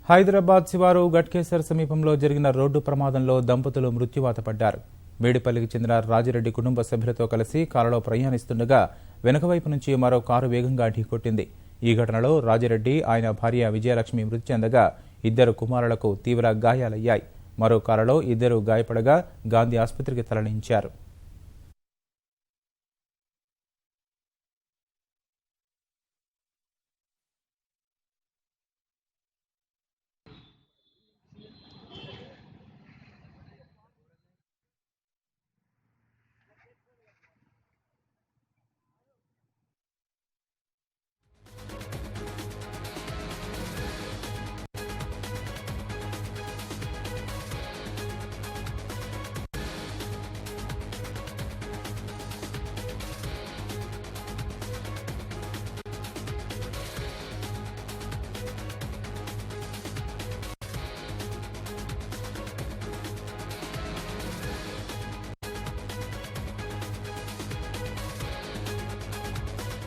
హైదరాబాద్ శివారు గట్కేసర్ సమీపంలో జరిగిన రోడ్డు ప్రమాదంలో దంపతులు మృత్యువాత పడ్డారు. మేడిపల్లికి చెందిన రాజిరెడ్డి కుటుంబ సభ్యులతో కలిసి కారులో ప్రయాణిస్తుండగా వెనుకవైపు నుంచి మరో కారు వేగంగా ఢీకొట్టింది. ఈ ఘటనలో రాజిరెడ్డి, ఆయన భార్య విజయలక్ష్మి మృతి చెందగా 2 కుమారులకు తీవ్ర గాయాలయ్యాయి. మరో కారులో 2 గాయపడగా గాంధీ ఆసుపత్రికి తరలించారు.